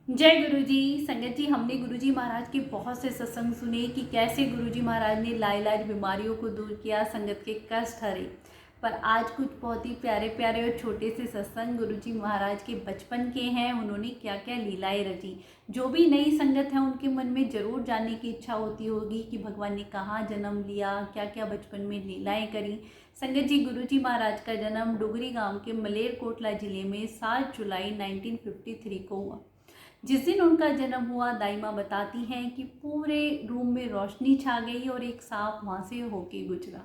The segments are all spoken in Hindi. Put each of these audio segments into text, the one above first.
जय गुरुजी। संगत जी, हमने गुरुजी महाराज के बहुत से सत्संग सुने कि कैसे गुरुजी महाराज ने लाइलाज बीमारियों को दूर किया, संगत के कष्ट हरे। पर आज कुछ बहुत ही प्यारे प्यारे और छोटे से सत्संग गुरुजी महाराज के बचपन के हैं। उन्होंने क्या क्या लीलाएं रची, जो भी नई संगत है उनके मन में जरूर जानने की इच्छा होती होगी कि भगवान ने कहाँ जन्म लिया, क्या क्या बचपन में लीलाएं करी। संगत जी, गुरुजी महाराज का जन्म डुगरी गांव के मलेरकोटला जिले में 7 जुलाई 1953 को हुआ। जिस दिन उनका जन्म हुआ, दाइमा बताती हैं कि पूरे रूम में रोशनी छा गई और एक सांप वहाँ से होके गुजरा।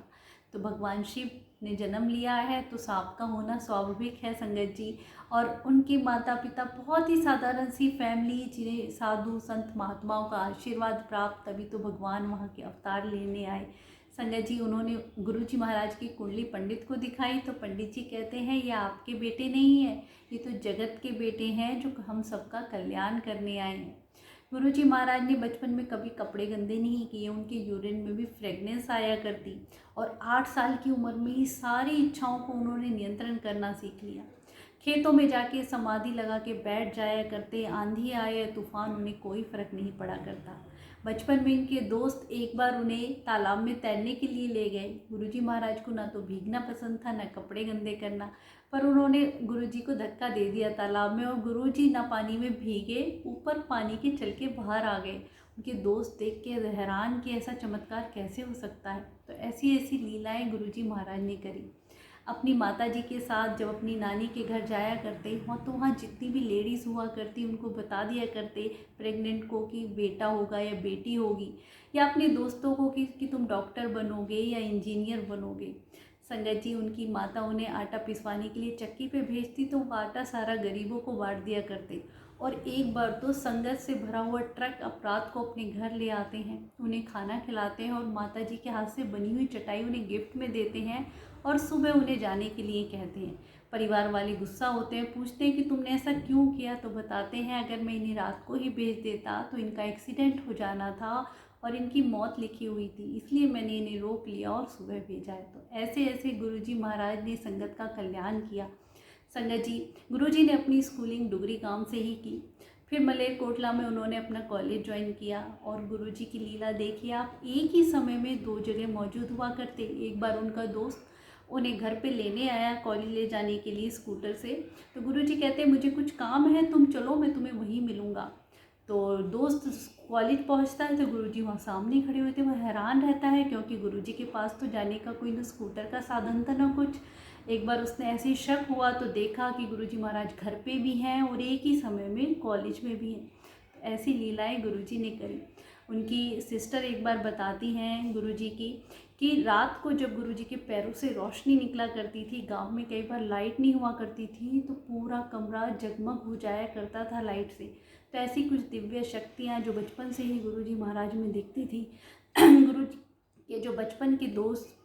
तो भगवान शिव ने जन्म लिया है तो सांप का होना स्वाभाविक है संगत जी। और उनके माता पिता बहुत ही साधारण सी फैमिली, जिन्हें साधु संत महात्माओं का आशीर्वाद प्राप्त, तभी तो भगवान वहाँ के अवतार लेने आए। संगत जी, उन्होंने गुरुजी महाराज की कुंडली पंडित को दिखाई तो पंडित जी कहते हैं ये आपके बेटे नहीं है, ये तो जगत के बेटे हैं जो हम सबका कल्याण करने आए हैं। गुरुजी महाराज ने बचपन में कभी कपड़े गंदे नहीं किए, उनके यूरिन में भी फ्रेगनेंस आया करती और 8 साल की उम्र में ही सारी इच्छाओं को उन्होंने नियंत्रण करना सीख लिया। खेतों में जाके समाधि लगा के बैठ जाया करते, आंधी आए तूफान उन्हें कोई फर्क नहीं पड़ा करता। बचपन में इनके दोस्त एक बार उन्हें तालाब में तैरने के लिए ले गए। गुरुजी महाराज को ना तो भीगना पसंद था ना कपड़े गंदे करना, पर उन्होंने गुरुजी को धक्का दे दिया तालाब में और गुरुजी ना पानी में भीगे, ऊपर पानी के चल के बाहर आ गए। उनके दोस्त देख के हैरान कि ऐसा चमत्कार कैसे हो सकता है। तो ऐसी ऐसी लीलाएं गुरुजी महाराज ने करी। अपनी माता जी के साथ जब अपनी नानी के घर जाया करते तो वहाँ जितनी भी लेडीज़ हुआ करती उनको बता दिया करते प्रेग्नेंट को कि बेटा होगा या बेटी होगी, या अपने दोस्तों को कि तुम डॉक्टर बनोगे या इंजीनियर बनोगे। संगत जी, उनकी माता उन्हें आटा पिसवाने के लिए चक्की पे भेजती तो वो आटा सारा गरीबों को बांट दिया करते। और एक बार तो संगत से भरा हुआ ट्रक अपराध को अपने घर ले आते हैं, उन्हें खाना खिलाते हैं और माता जी के हाथ से बनी हुई चटाई उन्हें गिफ्ट में देते हैं और सुबह उन्हें जाने के लिए कहते हैं। परिवार वाले गुस्सा होते हैं, पूछते हैं कि तुमने ऐसा क्यों किया, तो बताते हैं अगर मैं इन्हें रात को ही भेज देता तो इनका एक्सीडेंट हो जाना था और इनकी मौत लिखी हुई थी, इसलिए मैंने इन्हें रोक लिया और सुबह भेजा है। तो ऐसे ऐसे गुरुजी महाराज ने संगत का कल्याण किया। संगत जी, गुरुजी ने अपनी स्कूलिंग डुगरी गांव से ही की, फिर मलेरकोटला में उन्होंने अपना कॉलेज ज्वाइन किया। और गुरुजी की लीला देखिए आप, एक ही समय में 2 जगह मौजूद हुआ करते। एक बार उनका दोस्त उन्हें घर पे लेने आया कॉलेज ले जाने के लिए स्कूटर से, तो गुरुजी कहते हैं मुझे कुछ काम है, तुम चलो मैं तुम्हें वहीं मिलूँगा। तो दोस्त कॉलेज पहुंचता है तो गुरुजी वहाँ सामने खड़े हुए थे। वह हैरान रहता है क्योंकि गुरुजी के पास तो जाने का कोई ना स्कूटर का साधन था ना कुछ। एक बार उसने ऐसे ही शक हुआ तो देखा कि गुरुजी महाराज घर पे भी हैं और एक ही समय में कॉलेज में भी हैं। तो ऐसी लीलाएं गुरुजी ने करी। उनकी सिस्टर एक बार बताती हैं गुरुजी की कि रात को जब गुरुजी के पैरों से रोशनी निकला करती थी, गांव में कई बार लाइट नहीं हुआ करती थी तो पूरा कमरा जगमग हो जाया करता था लाइट से। तो ऐसी कुछ दिव्य शक्तियाँ जो बचपन से ही गुरुजी महाराज में दिखती थी। गुरुजी के जो बचपन के दोस्त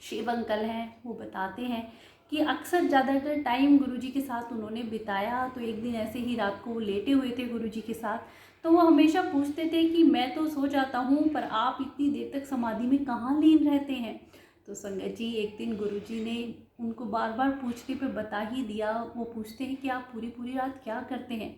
शिव अंकल हैं वो बताते हैं कि अक्सर ज़्यादातर टाइम गुरुजी के साथ उन्होंने बिताया। तो एक दिन ऐसे ही रात को वो लेटे हुए थे गुरुजी के साथ, तो वो हमेशा पूछते थे कि मैं तो सो जाता हूँ पर आप इतनी देर तक समाधि में कहाँ लीन रहते हैं। तो संगत जी, एक दिन गुरुजी ने उनको बार बार पूछने पे बता ही दिया। वो पूछते हैं कि आप पूरी पूरी रात क्या करते हैं।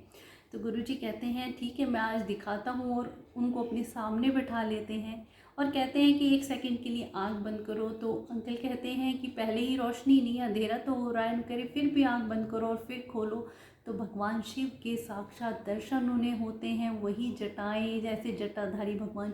तो गुरुजी कहते हैं ठीक है मैं आज दिखाता हूँ, और उनको अपने सामने बैठा लेते हैं और कहते हैं कि 1 सेकंड के लिए आंख बंद करो। तो अंकल कहते हैं कि पहले ही रोशनी नहीं, अंधेरा तो हो रहा है, करे फिर भी आंख बंद करो और फिर खोलो। तो भगवान शिव के साक्षात दर्शन उन्हें होते हैं, वही जटाएं, जैसे जटाधारी भगवान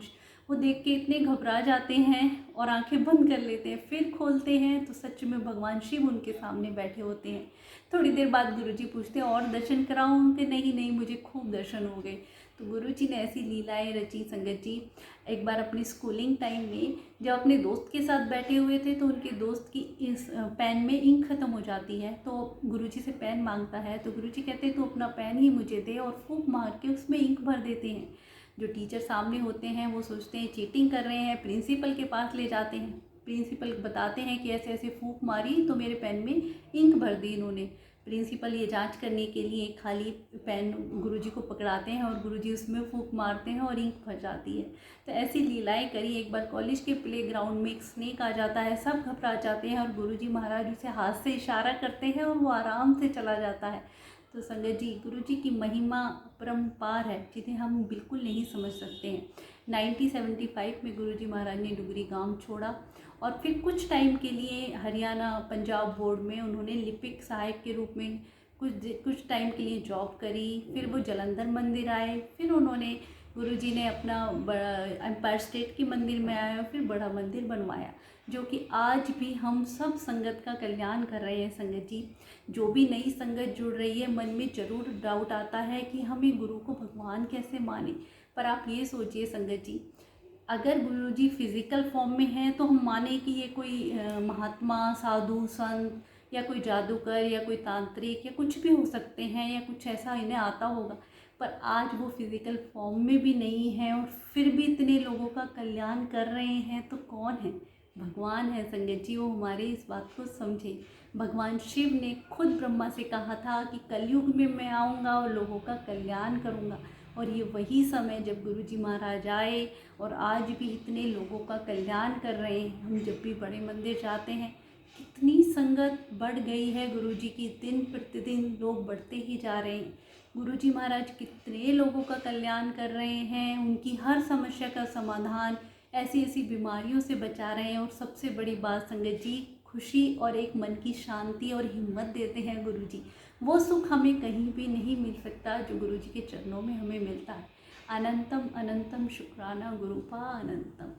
वो देख के इतने घबरा जाते हैं और आंखें बंद कर लेते हैं। फिर खोलते हैं तो सच में भगवान शिव उनके सामने बैठे होते हैं। थोड़ी देर बाद गुरुजी पूछते हैं और दर्शन कराऊं उनके, नहीं नहीं मुझे खूब दर्शन हो गए। तो गुरुजी ने ऐसी लीलाएं रची संगत जी। एक बार अपनी स्कूलिंग टाइम में जब अपने दोस्त के साथ बैठे हुए थे तो उनके दोस्त की इस पेन में इंक ख़त्म हो जाती है, तो गुरुजी से पेन मांगता है। तो गुरुजी कहते हैं तो अपना पेन ही मुझे दे, और फूंक मार के उसमें इंक भर देते हैं। जो टीचर सामने होते हैं वो सोचते हैं चीटिंग कर रहे हैं, प्रिंसिपल के पास ले जाते हैं। प्रिंसिपल बताते हैं कि ऐसे ऐसे फूंक मारी तो मेरे पेन में इंक भर दी इन्होंने। प्रिंसिपल ये जांच करने के लिए खाली पेन गुरुजी को पकड़ाते हैं और गुरुजी उसमें फूंक मारते हैं और इंक भर जाती है। तो ऐसी लीलाएं करी। एक बार कॉलेज के प्लेग्राउंड में एक स्नेक आ जाता है, सब घबरा जाते हैं और गुरुजी महाराज उसे हाथ से इशारा करते हैं और वो आराम से चला जाता है। तो संगत जी, गुरु जी की महिमा परम्पार है जिन्हें हम बिल्कुल नहीं समझ सकते हैं। 1975 में गुरु जी महाराज ने डुगरी गांव छोड़ा और फिर कुछ टाइम के लिए हरियाणा पंजाब बोर्ड में उन्होंने लिपिक सहायक के रूप में कुछ टाइम के लिए जॉब करी। फिर वो जलंधर मंदिर आए, फिर उन्होंने गुरुजी ने अपना बड़ा एम्पायर स्टेट के मंदिर में आया और फिर बड़ा मंदिर बनवाया, जो कि आज भी हम सब संगत का कल्याण कर रहे हैं। संगत जी, जो भी नई संगत जुड़ रही है, मन में ज़रूर डाउट आता है कि हम एक गुरु को भगवान कैसे माने। पर आप ये सोचिए संगत जी, अगर गुरु जी फिजिकल फॉर्म में हैं तो हम माने कि ये कोई महात्मा, साधु, संत या कोई जादूगर या कोई तांत्रिक या कुछ भी हो सकते हैं, या कुछ ऐसा इन्हें आता होगा। पर आज वो फिज़िकल फॉर्म में भी नहीं है और फिर भी इतने लोगों का कल्याण कर रहे हैं, तो कौन है? भगवान है संगत जी। वो हमारी इस बात को समझे। भगवान शिव ने खुद ब्रह्मा से कहा था कि कलयुग में मैं आऊँगा और लोगों का कल्याण करूँगा, और ये वही समय जब गुरु जी महाराज आए और आज भी इतने लोगों का कल्याण कर रहे हैं। हम जब भी बड़े मंदिर जाते हैं, कितनी संगत बढ़ गई है गुरु जी की, दिन प्रतिदिन लोग बढ़ते ही जा रहे हैं। गुरु जी महाराज कितने लोगों का कल्याण कर रहे हैं, उनकी हर समस्या का समाधान, ऐसी ऐसी बीमारियों से बचा रहे हैं। और सबसे बड़ी बात संगत जी, खुशी और एक मन की शांति और हिम्मत देते हैं गुरु जी। वो सुख हमें कहीं भी नहीं मिल सकता जो गुरु जी के चरणों में हमें मिलता है। अनंतम अनंतम शुक्राना गुरुपा अनंतम।